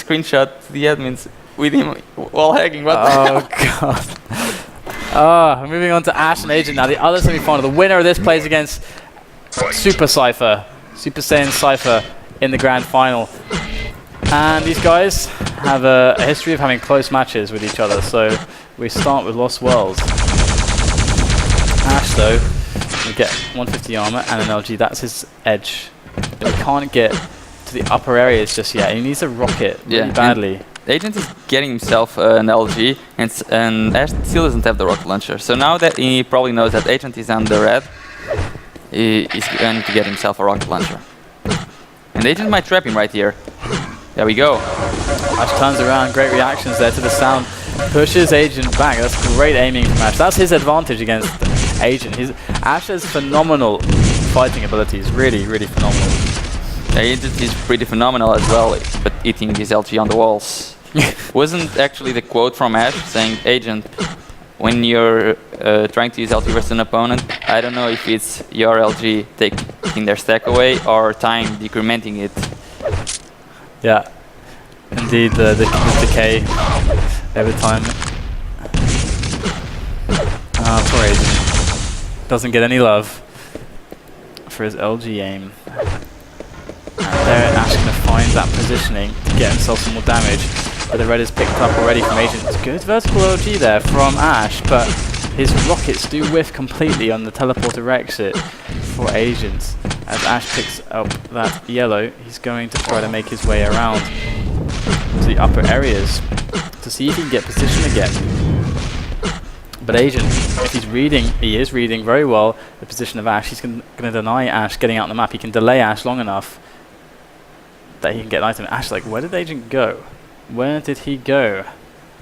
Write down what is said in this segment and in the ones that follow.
screenshot the admins with him while hacking. What Oh god. Moving on to Ash and Agent now. The other semi-final. The winner of this plays against Super Cypher. Super Saiyan Cypher in the grand final. And these guys have a history of having close matches with each other. So we start with Lost Worlds. Ash though, we get 150 armor and an LG. That's his edge. But he can't get to the upper areas just yet. He needs a rocket really badly. Agent is getting himself an LG, and Ash still doesn't have the rocket launcher. So now that he probably knows that Agent is on the red, he's going to get himself a rocket launcher. And Agent might trap him right here. There we go. Ash turns around, great reactions there to the sound. Pushes Agent back. That's great aiming from Ash. That's his advantage against Agent. Ash has phenomenal fighting abilities, really, really phenomenal. Agent is pretty phenomenal as well, but eating his LG on the walls. Wasn't actually the quote from Ash saying, Agent, when you're trying to use LG versus an opponent, I don't know if it's your LG taking their stack away or time decrementing it. Yeah, indeed, the decay every time. Poor Agent. Doesn't get any love for his LG aim. And there Ash going to find that positioning to get himself some more damage. But the red is picked up already from Agent. It's good vertical LG there from Ash, but his rockets do whiff completely on the teleporter exit for Agent. As Ash picks up that yellow, he's going to try to make his way around to the upper areas to see if he can get position again. But Agent, if he's reading, he is reading very well the position of Ash. He's going to deny Ash getting out on the map. He can delay Ash long enough that he can get an item. Ash, like, where did Agent go? Where did he go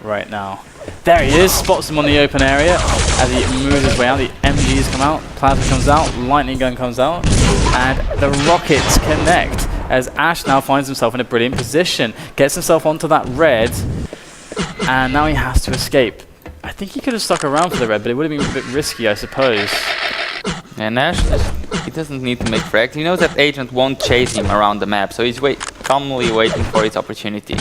right now? There he is, spots him on the open area as he moves his way out. The MGs come out, Plasma comes out, Lightning Gun comes out, and the rockets connect as Ash now finds himself in a brilliant position. Gets himself onto that red, and now he has to escape. I think he could have stuck around for the red, but it would have been a bit risky, I suppose. And Ash, he doesn't need to make frags. He knows that Agent won't chase him around the map, so he's calmly waiting for his opportunity.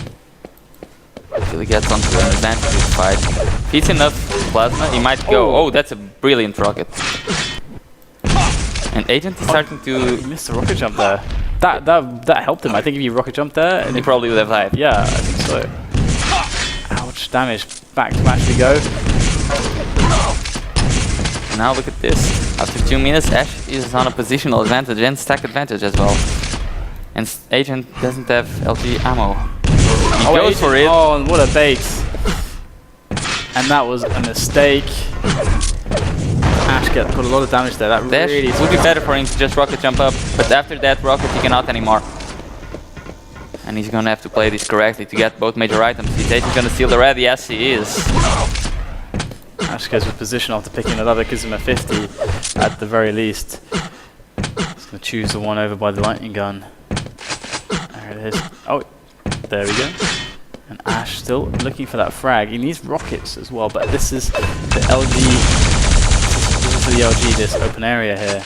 Until he gets onto an advantage fight. If it's enough plasma, he might go. Oh, that's a brilliant rocket. And Agent is starting to... He missed the rocket jump there. That helped him. I think if you rocket jumped there... And he probably would have died. Yeah, I think so. Ouch, damage. Back to Ash we go. Now look at this. After 2 minutes, Ash is on a positional advantage and stack advantage as well. And Agent doesn't have LG ammo. He goes for it. Oh, what a bait. And that was a mistake. Ash got a lot of damage there. That really would be better for him to just rocket jump up, but after that rocket he cannot anymore. And he's gonna have to play this correctly to get both major items. Is Agent gonna steal the red? Yes, he is. Ash goes with position after picking it up. It gives him a 50 at the very least. He's gonna choose the one over by the lightning gun. There it is. Oh, there we go. And Ash still looking for that frag. He needs rockets as well, but this is the LG. This is the LG, this open area here.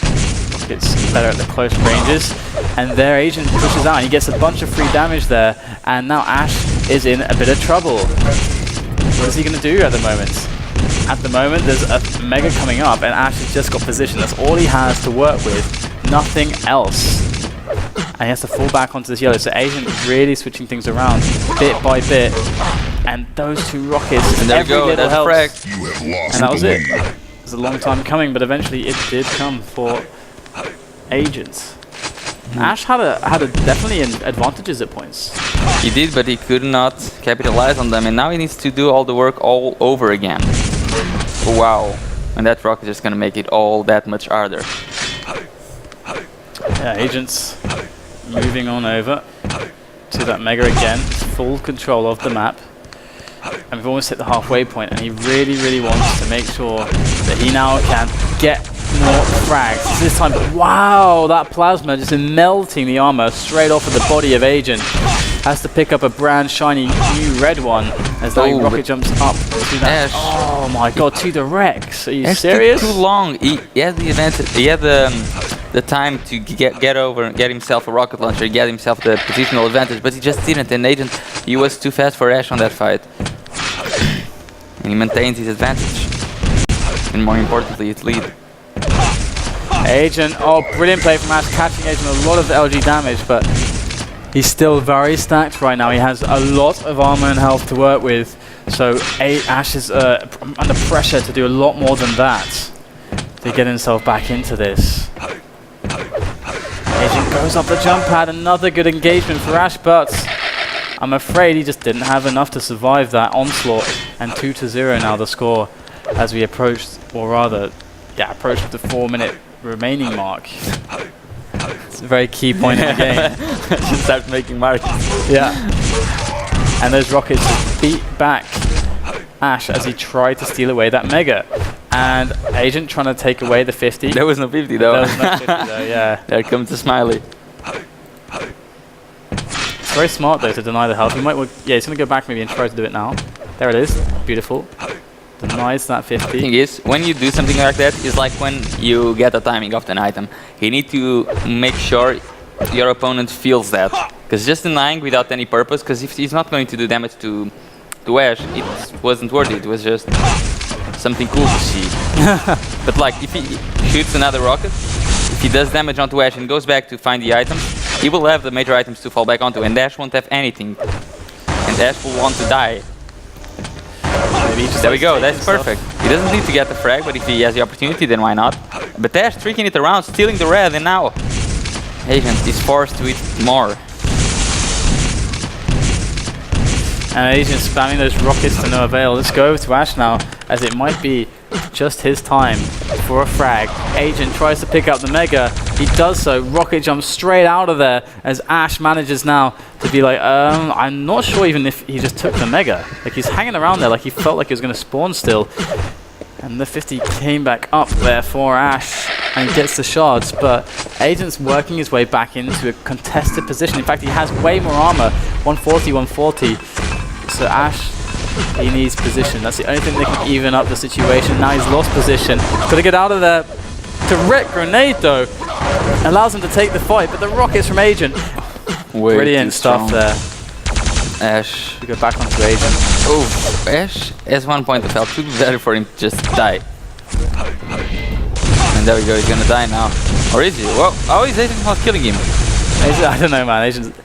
Rockets better at the close ranges. And their Agent pushes out and he gets a bunch of free damage there. And now Ash is in a bit of trouble. What is he going to do at the moment? At the moment, there's a Mega coming up and Ash has just got position. That's all he has to work with. Nothing else. And he has to fall back onto this yellow. So Agent really switching things around bit by bit. And those two rockets, and there we go, that's helps. And that was it. It was a long time coming, but eventually it did come for Agent. Ash had definitely advantages at points. He did, but he could not capitalize on them, and now he needs to do all the work all over again. Wow. And that rocket is going to make it all that much harder. Yeah, Agent's moving on over to that Mega again. Full control of the map. And we've almost hit the halfway point, and he really, really wants to make sure that he now can get more frags. This time, wow, that plasma just melting the armor straight off of the body of Agent. Has to pick up a brand shiny new red one as that rocket jumps up to that. Ash. Oh my god, to the Rex. Are you serious? Took too long. He had the advantage. He had the the time to get over and get himself a rocket launcher, get himself the positional advantage, but he just didn't. And Agent, he was too fast for Ash on that fight. And he maintains his advantage. And more importantly, its lead. Agent, oh, brilliant play from Ash, catching Agent a lot of LG damage, but he's still very stacked right now. He has a lot of armor and health to work with, so Ash is under pressure to do a lot more than that to get himself back into this. Agent goes up the jump pad, another good engagement for Ash, but I'm afraid he just didn't have enough to survive that onslaught, and 2-0 now the score as we approached, or rather, yeah, approached the 4-minute remaining mark. It's a very key point in the game. Should start making marks. Yeah. And those rockets beat back Ash as he tried to steal away that Mega. And Agent trying to take away the 50. There was no 50 though. There was no 50 though, yeah. There comes the smiley. It's very smart though to deny the health. He might, yeah, he's going to go back maybe and try to do it now. There it is. Beautiful. Denies that 50. The thing is, when you do something like that, it's like when you get a timing of an item. You need to make sure your opponent feels that. Because just denying without any purpose, because if he's not going to do damage to Ash, it wasn't worth it. It was just something cool to see. But like, if he shoots another rocket, if he does damage onto Ash and goes back to find the items, he will have the major items to fall back onto, and Ash won't have anything. And Ash will want to die. There we go, that's perfect. He doesn't need to get the frag, but if he has the opportunity, then why not? But Ash tricking it around, stealing the red, and now Agent is forced to eat more. And Agent spamming those rockets to no avail. Let's go over to Ash now, as it might be just his time for a frag. Agent tries to pick up the Mega. He does so. Rocket jumps straight out of there as Ash manages now to be like, I'm not sure even if he just took the Mega. Like, he's hanging around there like he felt like he was going to spawn still. And the 50 came back up there for Ash, and he gets the shards, but Agent's working his way back into a contested position. In fact, he has way more armor, 140, 140. So Ash, he needs position. That's the only thing that can even up the situation. Now he's lost position. He's got to get out of there. Direct grenade though allows him to take the fight, but the rockets from Agent. Brilliant stuff there. Ash. We go back onto Agent. Oh, Ash has 1 point of health. It would be better for him to just die. And there we go, he's gonna die now. Or is he? Well, oh, is Agent not killing him? I don't know, man. Agent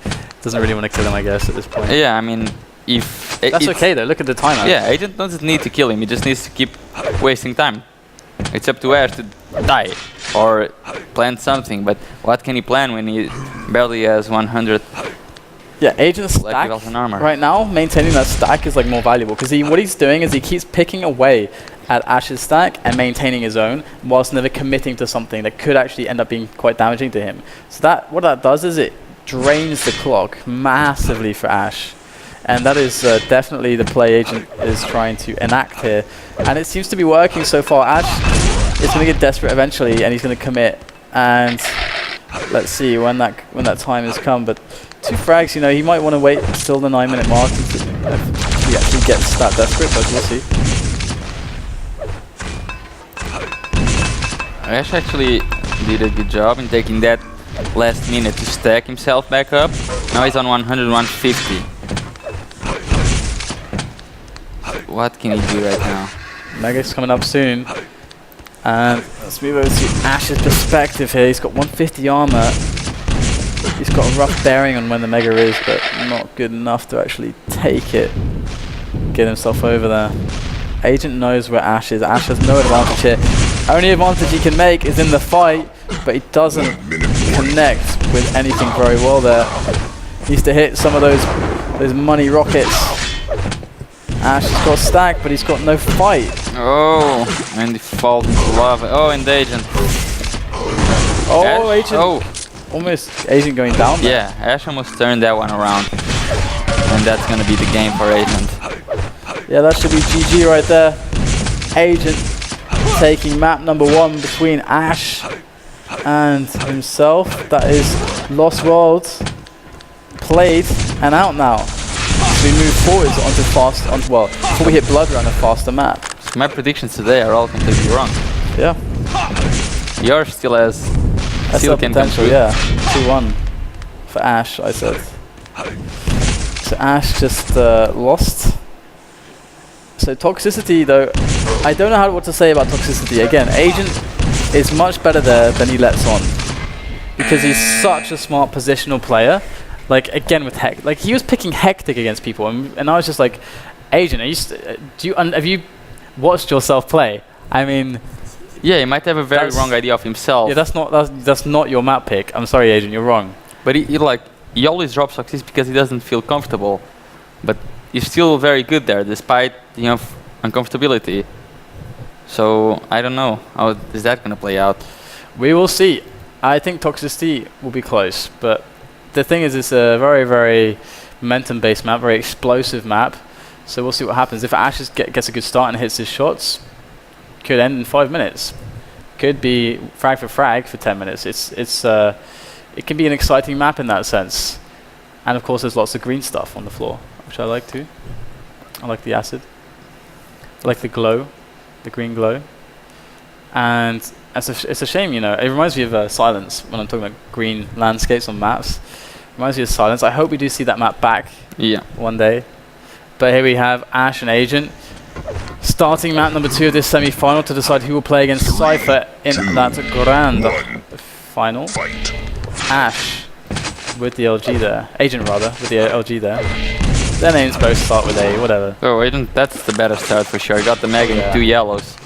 doesn't really want to kill him, I guess, at this point. Yeah, I mean, if... That's okay though, look at the timeout. Yeah, Agent doesn't need to kill him, he just needs to keep wasting time. It's up to Ash to die or plan something, but what can he plan when he barely has 100? Yeah, Agent's stack right now, maintaining that stack is like more valuable because what he's doing is he keeps picking away at Ash's stack and maintaining his own whilst never committing to something that could actually end up being quite damaging to him. So what that does is it drains the clock massively for Ash. And that is definitely the play Agent is trying to enact here. And it seems to be working so far. Ash is going to get desperate eventually, and he's going to commit. And let's see when that time has come. But 2 frags, you know, he might want to wait until the 9-minute mark if he actually gets that desperate, but we'll see. Ash actually did a good job in taking that last minute to stack himself back up. Now he's on 100, 150. What can he do right now? Mega's coming up soon. And let's move over to Ash's perspective here. He's got 150 armor. He's got a rough bearing on when the Mega is, but not good enough to actually take it. Get himself over there. Agent knows where Ash is. Ash has no advantage here. Only advantage he can make is in the fight, but he doesn't connect with anything very well there. He needs to hit some of those money rockets. Ash has got stack, but he's got no fight. Oh, and he falls into lava. Oh, and Agent. Oh, Ash? Agent. Oh. Almost Agent going down there. Yeah, Ash almost turned that one around. And that's gonna be the game for Agent. Yeah, that should be GG right there. Agent taking map number 1 between Ash and himself. That is Lost Worlds played and out now. We move forwards onto well, before we hit Blood Run, a faster map. So my predictions today are all completely wrong. Yeah. Yours still has That's Still the can come potential, through. yeah. 2-1 for Ash, I said. So Ash just lost. So Toxicity, though, I don't know what to say about Toxicity. Again, Agent is much better there than he lets on, because he's such a smart positional player. Like, again, with like he was picking Hectic against people, and I was just like, Agent, are you have you watched yourself play? I mean, Yeah, he might have a very wrong idea of himself. yeah, that's not your map pick. I'm sorry, Agent, you're wrong. But he always drops Toxicity because he doesn't feel comfortable. But he's still very good there, despite uncomfortability. So I don't know how is that gonna play out. We will see. I think Toxicity will be close, but the thing is, it's a very, very momentum-based map, very explosive map. So we'll see what happens. If Ash gets a good start and hits his shots, could end in 5 minutes. Could be frag for 10 minutes. It can be an exciting map in that sense. And of course, there's lots of green stuff on the floor, which I like too. I like the acid. I like the glow, the green glow. And it's a shame, you know. It reminds me of Silence when I'm talking about green landscapes on maps. It reminds me of Silence. I hope we do see that map back one day. But here we have Ash and Agent starting map number 2 of this semi-final to decide who will play against Cypher in that grand final. Ash with the LG there. Agent, rather, with the LG there. Their names both start with A, whatever. Oh, Agent, that's the better start for sure. Got the Mega and 2 yellows.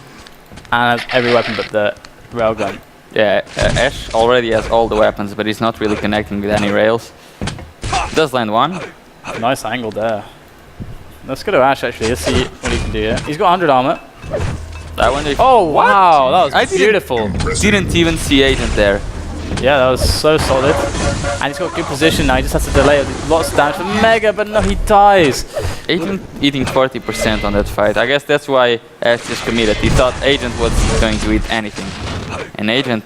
And has every weapon but the railgun. Yeah, Ash already has all the weapons, but he's not really connecting with any rails. Does land one. Nice angle there. Let's go to Ash, actually. Let's see what he can do here. He's got 100 armor. I wonder if Oh, wow. That was beautiful. Didn't even see Agent there. Yeah, that was so solid. And he's got good position now. He just has to delay lots of damage for Mega, but no, he dies. Agent eating 40% on that fight. I guess that's why Ash just committed. He thought Agent was going to eat anything. And Agent,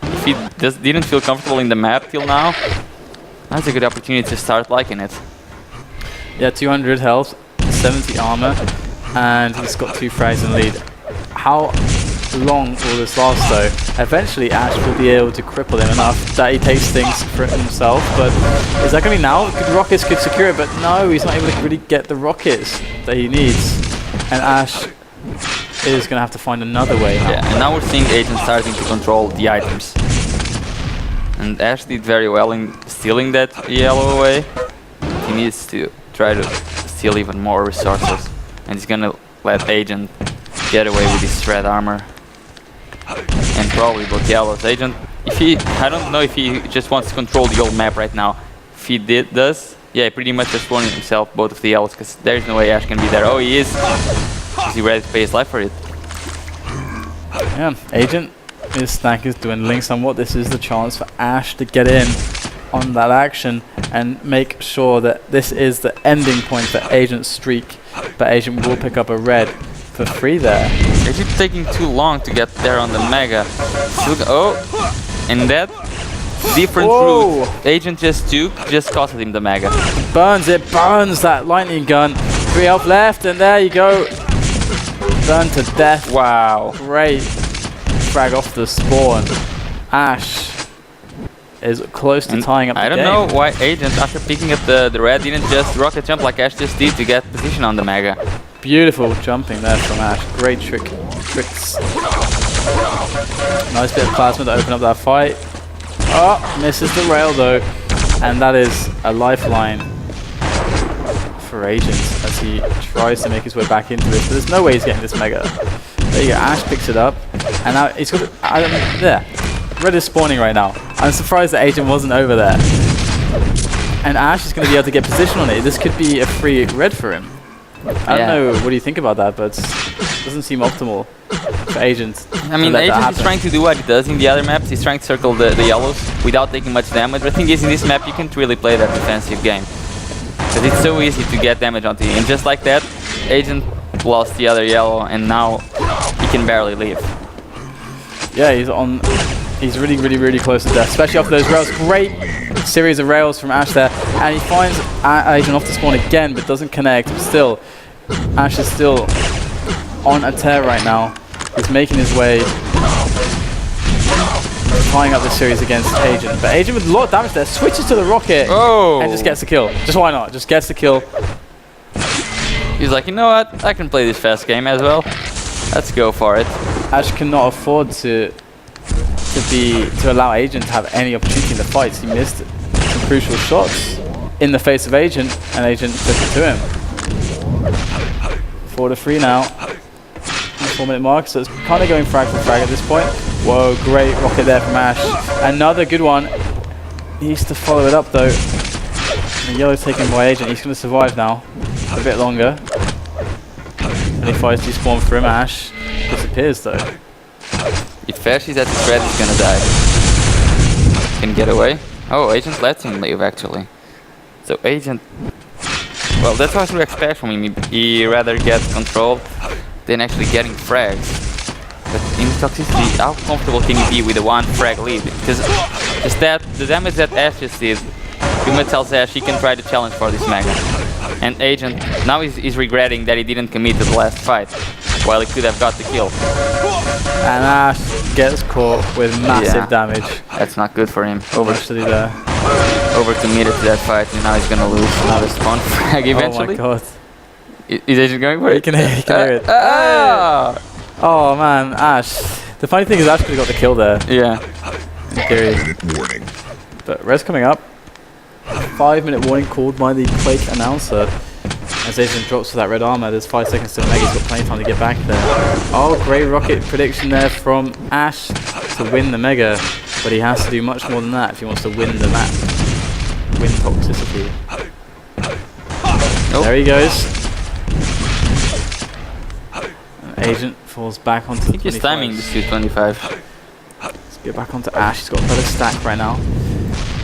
if he didn't feel comfortable in the map till now, that's a good opportunity to start liking it. Yeah, 200 health, 70 armor, and he's got 2 frags in lead. How long will this last though? Eventually Ash will be able to cripple him enough that he takes things for himself, but is that going to be now? Good rockets could secure it, but no, he's not able to really get the rockets that he needs. And Ash is going to have to find another way now. Yeah, and now we're seeing Agent starting to control the items. And Ash did very well in stealing that yellow away. He needs to try to steal even more resources. And he's gonna let Agent get away with his red armor. And probably both yellows. Agent, I don't know if he just wants to control the whole map right now. If he does, yeah, pretty much just warning himself both of the yellows, because there's no way Ash can be there. Oh, he is. Is he ready to pay his life for it? Yeah, Agent, his stack is dwindling somewhat. This is the chance for Ash to get in on that action and make sure that this is the ending point for Agent's streak. But Agent will pick up a red for free there. Agent's taking too long to get there on the Mega. Oh, and that different route Agent just took just costed him the Mega. Burns that lightning gun. 3 health left, and there you go. Burned to death. Wow. Great frag off the spawn. Ash is close to tying up the game. I don't know why Agent, after picking up the red, didn't just rocket jump like Ash just did to get position on the Mega. Beautiful jumping there from Ash. Great tricks. Nice bit of plasma to open up that fight. Oh, misses the rail though. And that is a lifeline for Agent as he tries to make his way back into this. But there's no way he's getting this Mega. There you go, Ash picks it up. And now he's got there. Red is spawning right now. I'm surprised that Agent wasn't over there. And Ash is going to be able to get position on it. This could be a free red for him. I don't know, what do you think about that, but it doesn't seem optimal for Agent. I mean, Agent is trying to do what he does in the other maps. He's trying to circle the yellows without taking much damage. But the thing is, in this map, you can't really play that defensive game. Because it's so easy to get damage onto you. And just like that, Agent lost the other yellow, and now he can barely leave. Yeah, he's really close to death, especially off those rails. Great series of rails from Ash there, and he finds Agent off the spawn again, but doesn't connect. But still, Ash is still on a tear right now. He's making his way tying up this series against Agent. But Agent with a lot of damage there, switches to the rocket and just gets the kill. Just why not? Just gets the kill. He's like, you know what? I can play this fast game as well. Let's go for it. Ash cannot afford to allow Agent to have any opportunity in the fights. He missed some crucial shots in the face of Agent, and Agent took it to him. 4-3 now. 4-minute mark, so it's kind of going frag for frag at this point. Whoa, great rocket there from Ash. Another good one. He needs to follow it up though. The yellow taken by Agent. He's going to survive now a bit longer. And he fires despawn for him. Ash disappears though. If Fash is at the thread, he's gonna die. Can get away. Oh, Agent lets him leave actually. So Agent, well, that's what you expect from him. He rather gets controlled than actually getting frags. But in toxicity, how comfortable can you be with a 1 frag lead? Because just that, the damage that Ash just did, pretty much tells Ash he can try to challenge for this Mega. And Agent, now he's regretting that he didn't commit to the last fight, while he could have got the kill. And Ash gets caught with massive damage. That's not good for him. Actually there. Over committed to that fight, and now he's gonna lose another spawn frag eventually. Oh my god. Is Agent going for it? You can hear it. Oh man, Ash. The funny thing is Ash could have got the kill there. Yeah. In theory. But res coming up. 5-minute warning called by the Quake announcer. As Agent drops for that red armor, there's 5 seconds to the Mega. He's got plenty of time to get back there. Oh, great rocket prediction there from Ash to win the Mega. But he has to do much more than that if he wants to win the map. Win toxicity. Nope. There he goes. Agent falls back onto the 25. He's timing this 225. Let's get back onto Ash. He's got a better stack right now.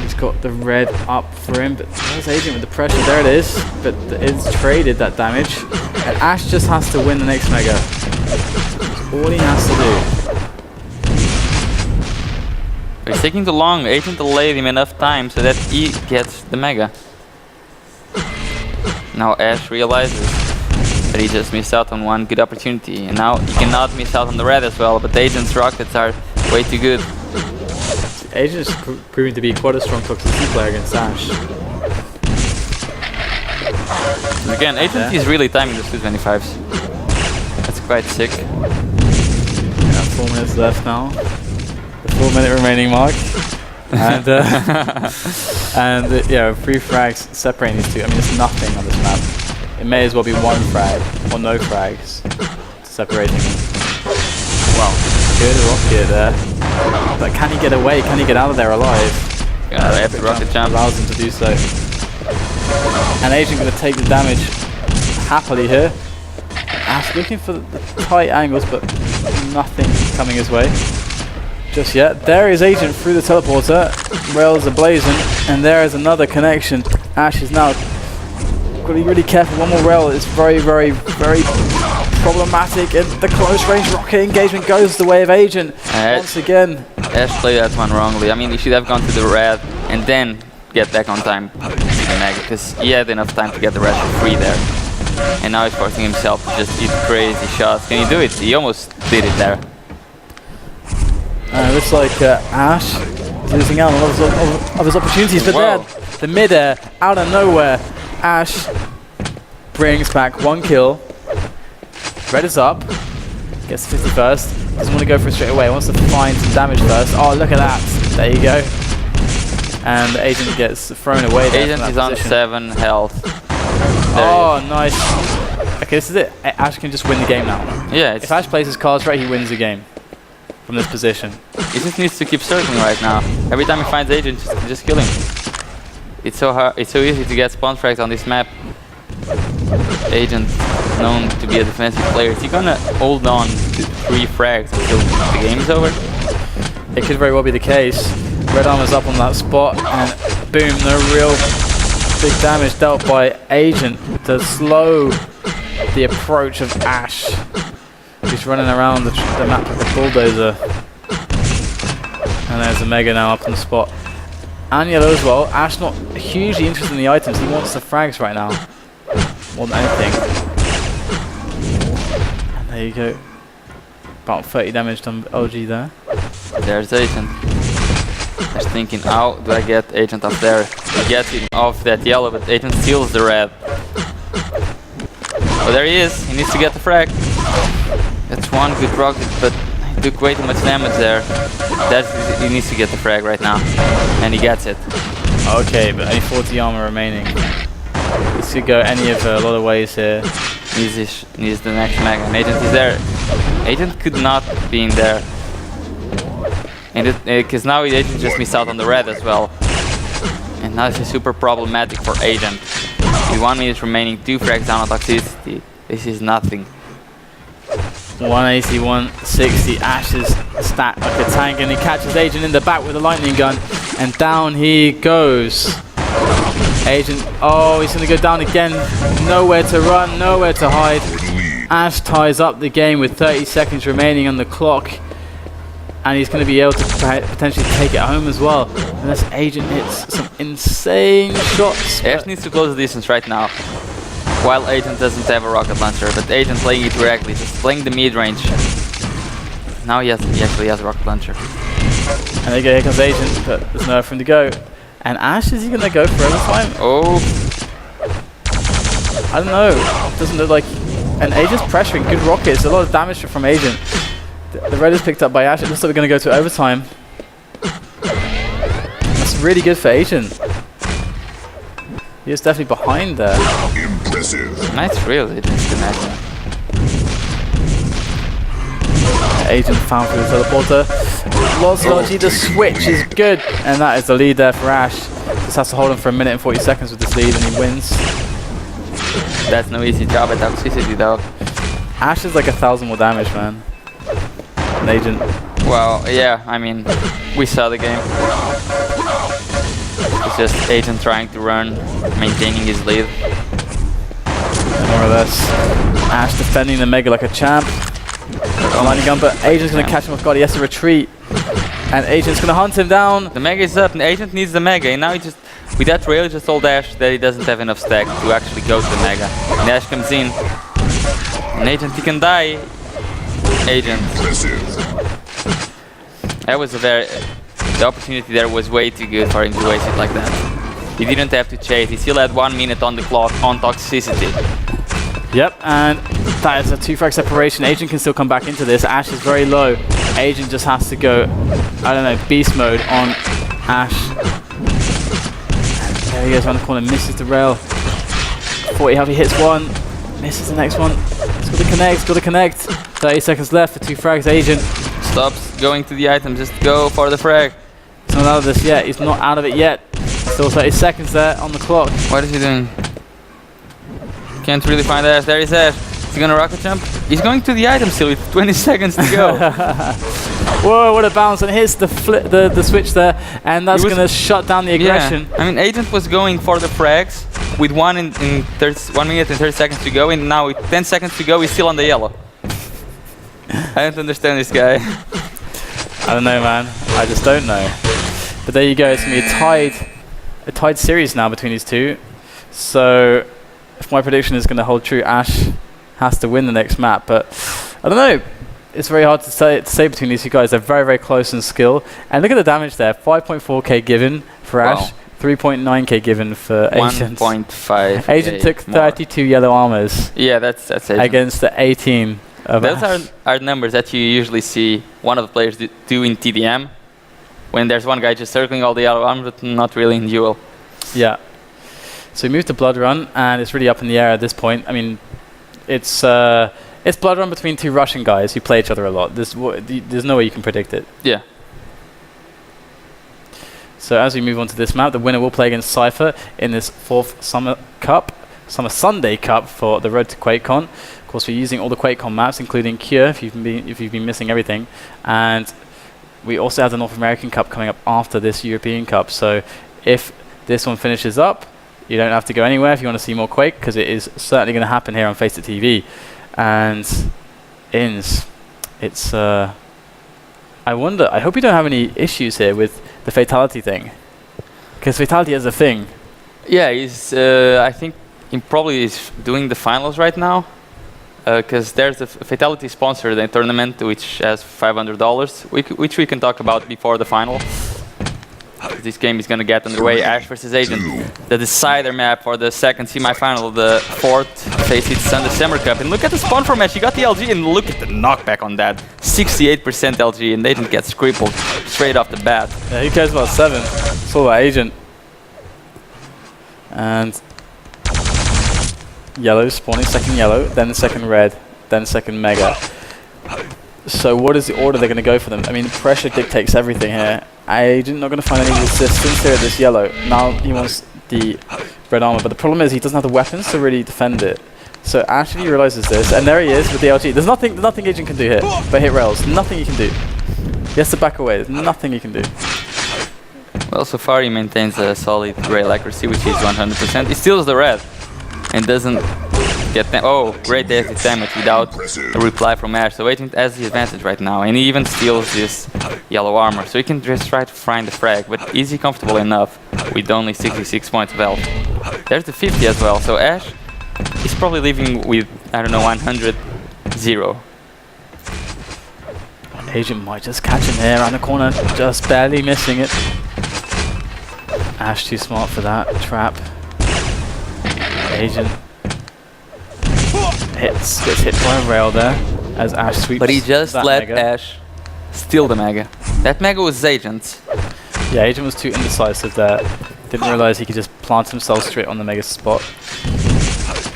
He's got the red up for him, but there's Agent with the pressure. There it is. But it's traded that damage. And Ash just has to win the next Mega. That's all he has to do. It's taking too long. Agent delayed him enough time so that he gets the Mega. Now Ash realizes that he just missed out on one good opportunity, and now he cannot miss out on the red as well, but Agent's rockets are way too good. Agent is proving to be quite a strong toxicity player against Ash. And again, Agent is really timing the 225s. That's quite sick. Yeah, 4 minutes left now. The 4-minute remaining mark. And yeah, 3 frags separating these two. I mean, it's nothing on this map. It may as well be 1 frag or no frags separating them. Wow, good rocket there. But can he get away? Can he get out of there alive? Yeah, they have to rocket jump. Allows him to do so. And Agent going to take the damage happily here. Ash looking for the tight angles, but nothing coming his way just yet. There is Agent through the teleporter. Rails are blazing, and there is another connection. Ash is now got to be really careful. One more rail is very, very, very problematic, and the close range rocket engagement goes the way of Agent once again. Ash played that one wrongly. I mean, he should have gone to the red and then get back on time to the Mega, because he had enough time to get the red for free there. And now he's forcing himself to just eat crazy shots. Can he do it? He almost did it there. Looks like Ash is losing out on of his opportunities, but there, the mid-air, out of nowhere, Ash brings back 1 kill. Red is up, gets 51st, doesn't want to go for it straight away, wants to find some damage first. Oh, look at that, there you go. And the Agent gets thrown away there. Agent is on 7 health. Oh, nice. Okay, this is it. Ash can just win the game now. Yeah. If Ash plays his cards right, he wins the game from this position. He just needs to keep circling right now. Every time he finds Agent, just kill him. It's so hard. It's so easy to get spawn frags on this map. Agent, known to be a defensive player, is he gonna hold on to 3 frags until the game is over? It could very well be the case. Red armor's up on that spot, and boom, the real big damage dealt by Agent to slow the approach of Ash. He's running around the map like a bulldozer. And there's a Mega now up on the spot. And yellow as well. Ash not hugely interested in the items. He wants the frags right now, more than anything. And there you go. About 30 damage on LG there. There's Agent. Just thinking, how do I get Agent up there? He gets him off that yellow, but Agent steals the red. Oh, there he is. He needs to get the frag. That's one good rocket, but he took way too much damage there. He needs to get the frag right now, and he gets it. Okay, but only 40 armor remaining. This could go any of a lot of ways here. Needs the next mega, and Agent is there. Agent could not be in there. Because now Agent just missed out on the red as well. And now this is super problematic for Agent. With 1 minute remaining, 2 frags down on toxicity. This is nothing. 180, 160. Ash is stacked like a tank, and he catches Agent in the back with a lightning gun, and down he goes. Agent, oh, he's going to go down again. Nowhere to run, nowhere to hide. Ash ties up the game with 30 seconds remaining on the clock, and he's going to be able to potentially take it home as well, unless Agent hits some insane shots. Ash needs to close the distance right now, while Agent doesn't have a rocket launcher, but Agent playing it correctly, just playing the mid-range. Now he actually has a rocket launcher. And there you go, here comes Agent, but there's nowhere for him to go. And Ash, is he going to go for overtime? Oh. I don't know. Doesn't look like... And Agent's pressuring. Good rockets. A lot of damage from Agent. The red is picked up by Ash. It looks like we're going to go to overtime. That's really good for Agent. He is definitely behind there. Impressive. Nice real disconnect. Agent found through the teleporter. Lots of LG. The switch is good. And that is the lead there for Ash. Just has to hold him for 1 minute and 40 seconds with this lead, and he wins. That's no easy job at toxicity though. Ash is like 1,000 more damage, man. An Agent. Well, yeah, I mean, we saw the game. It's just Agent trying to run, maintaining his lead. More or less. Ash defending the Mega like a champ. Lightning gun, but Agent's going to catch him off guard. He has to retreat. And Agent's going to hunt him down. The Mega is up, and Agent needs the Mega. And now he just, with that rail, he just told Ash that he doesn't have enough stack to actually go to the Mega. And Ash comes in. And Agent, he can die. Agent. That was a the opportunity there was way too good for him to waste it like that. He didn't have to chase. He still had 1 minute on the clock on toxicity. Yep, and that is a 2 frag separation. Agent can still come back into this. Ash is very low. Agent just has to go, I don't know, beast mode on Ash. And there he goes around the corner, misses the rail. 40 health, he hits one, misses the next one. It's got to connect, it's got to connect. 30 seconds left for 2 frags. Agent stops going to the item, just go for the frag. He's not out of this yet, he's not out of it yet. Still 30 seconds there on the clock. What is he doing? Can't really find Ash. There is Ash. Is he gonna rocket jump? He's going to the item still with 20 seconds to go. Whoa, what a bounce, and here's the switch there, and that's gonna shut down the aggression. Yeah. I mean, Agent was going for the frags with 1 minute and 30 seconds to go, and now with 10 seconds to go, he's still on the yellow. I don't understand this guy. I don't know, man. I just don't know. But there you go. It's gonna be a tied series now between these two. So, if my prediction is gonna hold true, Ash has to win the next map. But I don't know. It's very hard to say between these two guys. They're very, very close in skill. And look at the damage there. 5.4k given for Ash. 3.9k given for Agent. 1.5. Agent took 32 yellow armors. Yeah, that's Agent. Against the 18 of Those Ash. are numbers that you usually see one of the players do in TDM. When there's one guy just circling all the yellow armors, but not really in duel. Yeah. So we move to Blood Run, and it's really up in the air at this point. I mean, it's Blood Run between 2 Russian guys who play each other a lot. There's no way you can predict it. Yeah. So as we move on to this map, the winner will play against Cypher in this 4th Summer Sunday Cup for the Road to QuakeCon. Of course, we're using all the QuakeCon maps, including Cure, if you've been missing everything, and we also have the North American Cup coming up after this European Cup. So if this one finishes up, you don't have to go anywhere if you want to see more Quake, because it is certainly going to happen here on FACEIT TV. And INS, it's I wonder, I hope you don't have any issues here with the fatality thing, because fatality is a thing. Yeah, he's I think he probably is doing the finals right now, because there's a fatality sponsor the tournament which has $500, which we can talk about before the final. This game is gonna get underway. Ash versus Agent, the decider map for the second semi-final, the fourth FACEIT Sunday Summer Cup. And look at the spawn from Ash. He got the LG, and look at the knockback on that. 68% LG, and Agent gets crippled straight off the bat. Yeah, who cares about 7? It's all about Agent. And yellow spawning, second yellow, then second red, then second mega. So what is the order they're going to go for them? I mean, pressure dictates everything here. Agent not going to find any resistance here at this yellow. Now he wants the red armor, but the problem is he doesn't have the weapons to really defend it. So actually realizes this, and there he is with the LG. There's nothing Agent can do here but hit rails. Nothing he can do. He has to back away. There's nothing he can do. Well, so far he maintains a solid rail accuracy, which is 100%. He steals the red and doesn't get great exit damage without a reply from Ash. So Agent has the advantage right now, and he even steals this yellow armor, so he can just try to find the frag. But is he comfortable enough with only 66 points of health? There's the 50 as well. So Ash is probably leaving with, I don't know, 100-0. Agent might just catch him here around the corner, just barely missing it. Ash too smart for that trap. Agent gets hit by a rail there as Ash sweeps. But he just let mega. Ash steal the mega. That mega was Agent's. Yeah, Agent was too indecisive there. Didn't realize he could just plant himself straight on the mega spot.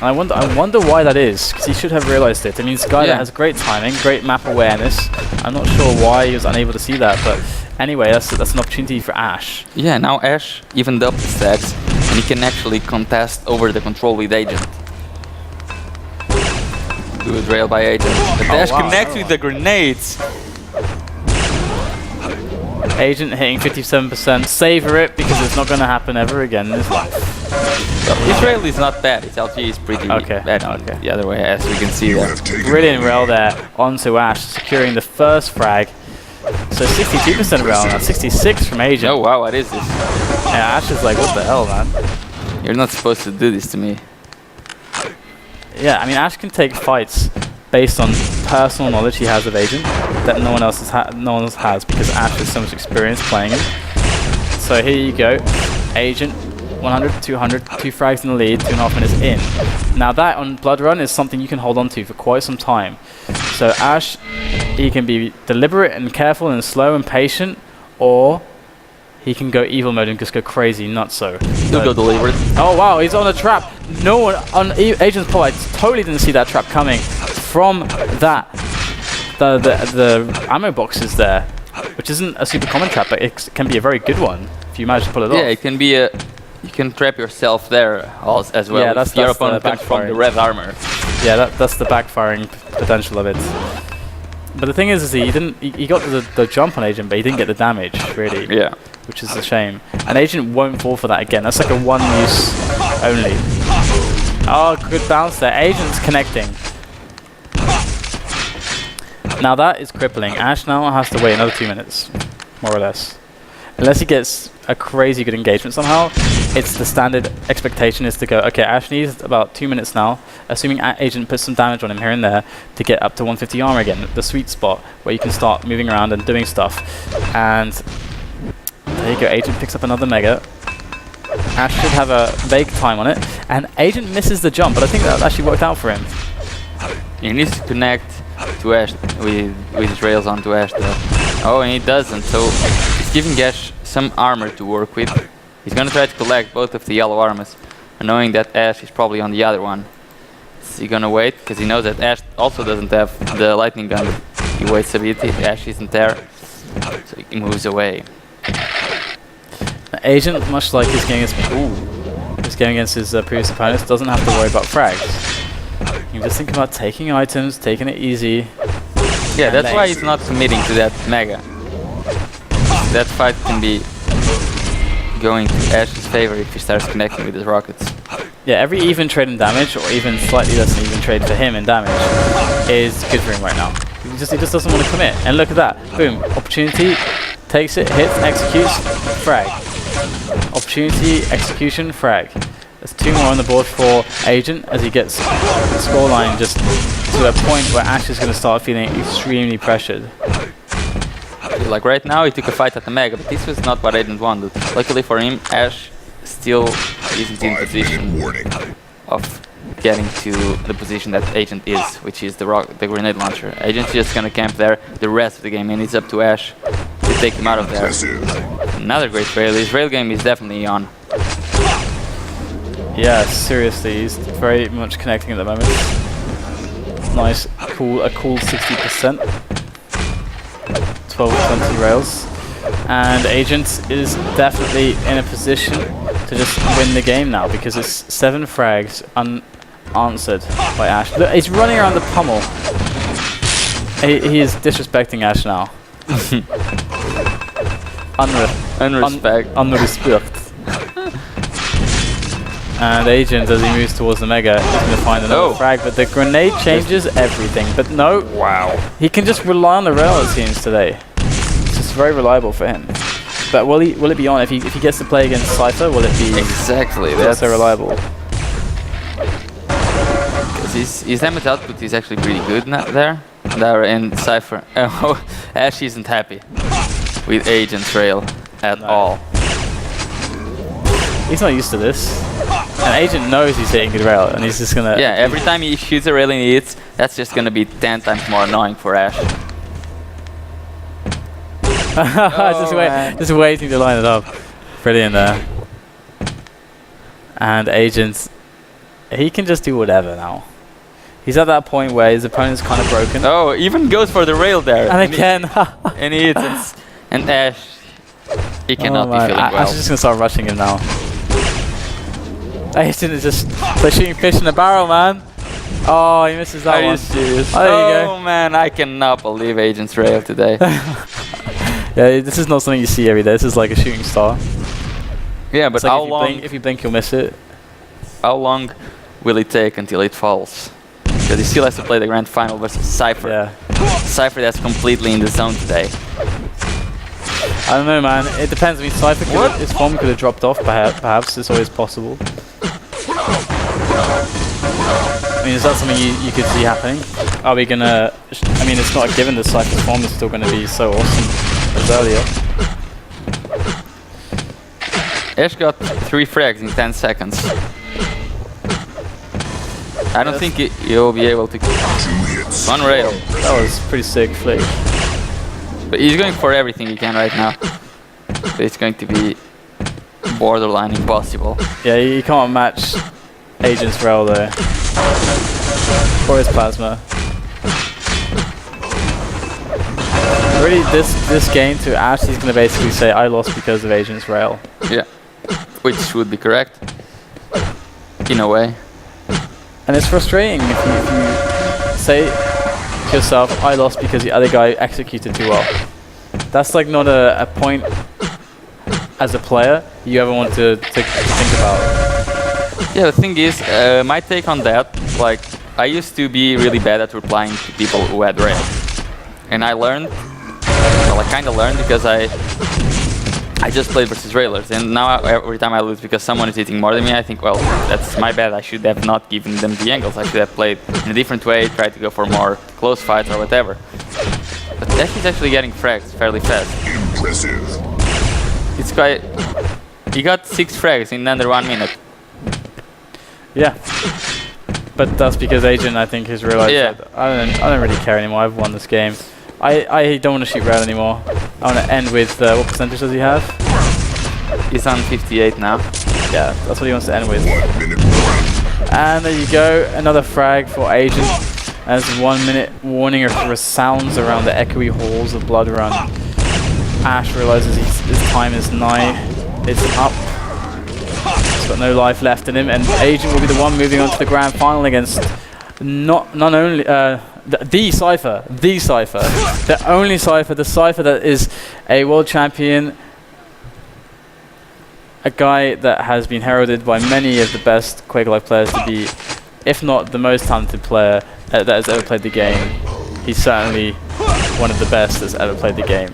And I wonder why that is, because he should have realized it. I mean, Skylar has great timing, great map awareness. I'm not sure why he was unable to see that, but anyway, that's an opportunity for Ash. Yeah, now Ash evened up the stacks, and he can actually contest over the control with Agent. Good rail by Agent. But Ash connects with the grenades. Agent hitting 57%. Savor it, because it's not going to happen ever again in his life. His rail is not bad. His LG is pretty bad. Okay. The other way, as we can see there. Brilliant rail there onto Ash, securing the first frag. So 62% rail now, 66 from Agent. Oh wow, what is this? Yeah, Ash is like, what the hell, man? You're not supposed to do this to me. Yeah, I mean, Ash can take fights based on personal knowledge he has of Agent that no one else has, because Ash has so much experience playing him. So here you go, Agent, 100, 200, 2 frags in the lead, 2.5 minutes in. Now that on Blood Run is something you can hold on to for quite some time. So Ash, he can be deliberate and careful and slow and patient, or he can go evil mode and just go crazy, nutso. He'll go deliberate. Oh wow, he's on a trap. No one on Agent's pole. I totally didn't see that trap coming from that. The ammo box is there, which isn't a super common trap, but it can be a very good one if you manage to pull it off. Yeah, it can be a. You can trap yourself there as well. Yeah, that's your the opponent comes from the red armor. Yeah, that's the backfiring potential of it. But the thing is he got the jump on Agent, but he didn't get the damage really. Yeah. Which is a shame. And Agent won't fall for that again. That's like a one use only. Oh, good bounce there. Agent's connecting. Now that is crippling. Ash now has to wait another 2 minutes, more or less. Unless he gets a crazy good engagement somehow, it's the standard expectation is to go, okay, Ash needs about 2 minutes now, assuming Agent puts some damage on him here and there to get up to 150 armor again, the sweet spot where you can start moving around and doing stuff. And there you go, Agent picks up another mega. Ash should have a vague time on it, and Agent misses the jump, but I think that actually worked out for him. He needs to connect to Ash with his rails onto Ash though. Oh, and he doesn't, so he's giving Ash some armor to work with. He's gonna try to collect both of the yellow armors, knowing that Ash is probably on the other one. Is he gonna wait? Because he knows that Ash also doesn't have the lightning gun. He waits a bit, Ash isn't there, so he moves away. Agent, much like his game against his previous opponents, doesn't have to worry about frags. You just think about taking items, taking it easy. Yeah, that's why he's not committing to that mega. That fight can be going to Ash's favor if he starts connecting with his rockets. Yeah, every even trade in damage, or even slightly less than even trade for him in damage, is good for him right now. He just doesn't want to commit. And look at that. Boom. Opportunity, takes it, hits, executes, frag. Opportunity, execution, frag. There's 2 more on the board for Agent as he gets the scoreline just to a point where Ash is going to start feeling extremely pressured. happy. Like right now, he took a fight at the Mega, but this was not what Agent wanted. Luckily for him, Ash still isn't in position of getting to the position that Agent is, which is the grenade launcher. Agent's just gonna camp there the rest of the game, and it's up to Ash to take him out of there. Another great rail. His rail game is definitely on. Yeah, seriously, he's very much connecting at the moment. Nice, a cool 60%. 12 20 rails. And Agent is definitely in a position to just win the game now, because it's 7 frags unanswered by Ash. Look, he's running around the pummel. He is disrespecting Ash now. Unrespect. And Agent, as he moves towards the Mega, is going to find another frag, but the grenade changes everything. But no, wow, he can just rely on the rail, it seems, today. It's just very reliable for him. But will it be on if he gets to play against Cypher? Will it be exactly so reliable? Because his damage output is actually pretty good there, and Cypher. Oh, Ash isn't happy with Agent's rail at all. He's not used to this. And Agent knows he's hitting good rail, and he's just gonna... Yeah, every time he shoots a rail and he hits, that's just gonna be 10 times more annoying for Ash. Just waiting to line it up. Brilliant there. And Agent, he can just do whatever now. He's at that point where his opponent's kind of broken. Oh, even goes for the rail there. And again. And he hits, and Ash, he cannot be feeling well. Ash is just gonna start rushing him now. Agent is just like shooting fish in a barrel, man. Oh, he misses that one. Are you serious? Oh, there you go. Man, I cannot believe Agent's rail today. Yeah, this is not something you see every day. This is like a shooting star. Yeah, but like how long? If you blink, you'll miss it. How long will it take until it falls? Because he still has to play the grand final versus Cypher. Yeah. Cypher that's completely in the zone today. I don't know, man. It depends. I mean, Cypher his form could have dropped off. Perhaps it's always possible. I mean, is that something you could see happening? Are we gonna? I mean, it's not a given that Cypher's form is still going to be so awesome as earlier. Ash got 3 frags in 10 seconds. I don't think he'll be able to. One rail. That was pretty sick flick. But he's going for everything he can right now. But it's going to be borderline impossible. Yeah, you can't match Agent's rail though. Or his plasma. Really, this game to Ash, he's going to basically say, I lost because of Agent's rail. Yeah, which would be correct, in a way. And it's frustrating if you say to yourself, I lost because the other guy executed too well. That's like not a point as a player you ever want to think about. Yeah, the thing is, my take on that, like, I used to be really bad at replying to people who had rail. And I learned, well, I kind of learned because I just played versus railers, and now every time I lose because someone is hitting more than me, I think, well, that's my bad. I should have not given them the angles. I should have played in a different way, tried to go for more close fights or whatever. But Ash is actually getting frags fairly fast. Impressive. It's quite. He got 6 frags in under 1 minute. Yeah. But that's because Agent, I think, has realized that I don't really care anymore. I've won this game. I don't want to shoot rail anymore. I want to end with what percentage does he have? He's on 58 now. Yeah, that's what he wants to end with. And there you go, another frag for Agent. As 1 minute warning resounds around the echoey halls of Blood Run. Ash realizes his time is nigh. It's up. He's got no life left in him, and Agent will be the one moving on to the grand final against the Cypher, the only Cypher, the Cypher that is a world champion, a guy that has been heralded by many of the best Quake Live players to be, if not the most talented player that has ever played the game. He's certainly one of the best that's ever played the game.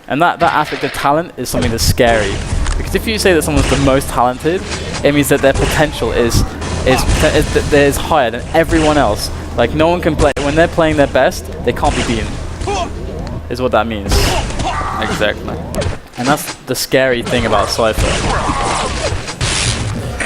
And that aspect of talent is something that's scary. Because if you say that someone's the most talented, it means that their potential is higher than everyone else. Like, no one can play, when they're playing their best, they can't be beaten. is what that means. Exactly. And that's the scary thing about Cypher.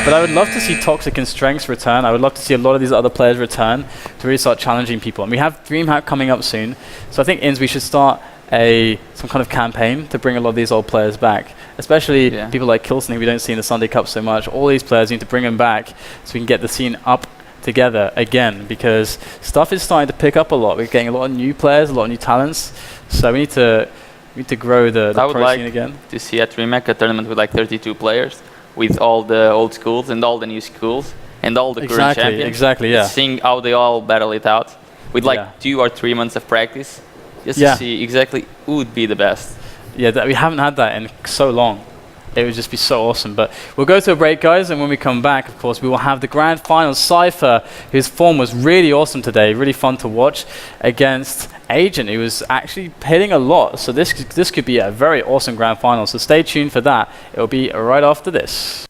But I would love to see Toxic and Strengths return. I would love to see a lot of these other players return to really start challenging people. And we have DreamHack coming up soon. So I think, Inns, we should start some kind of campaign to bring a lot of these old players back. Especially people like Kilson, who we don't see in the Sunday Cup so much. All these players need to bring them back so we can get the scene up together again, because stuff is starting to pick up a lot. We're getting a lot of new players, a lot of new talents. So we need to grow the pro scene again. To see at DreamHack a tournament with like 32 players, with all the old schools and all the new schools and all the current champions. Exactly, yeah. Seeing how they all battle it out with like 2 or 3 months of practice, just to see exactly who would be the best. Yeah, we haven't had that in so long. It would just be so awesome. But we'll go to a break, guys, and when we come back, of course, we will have the grand final. Cypher, whose form was really awesome today, really fun to watch, against Agent, who was actually hitting a lot. So this could be a very awesome grand final. So stay tuned for that. It will be right after this.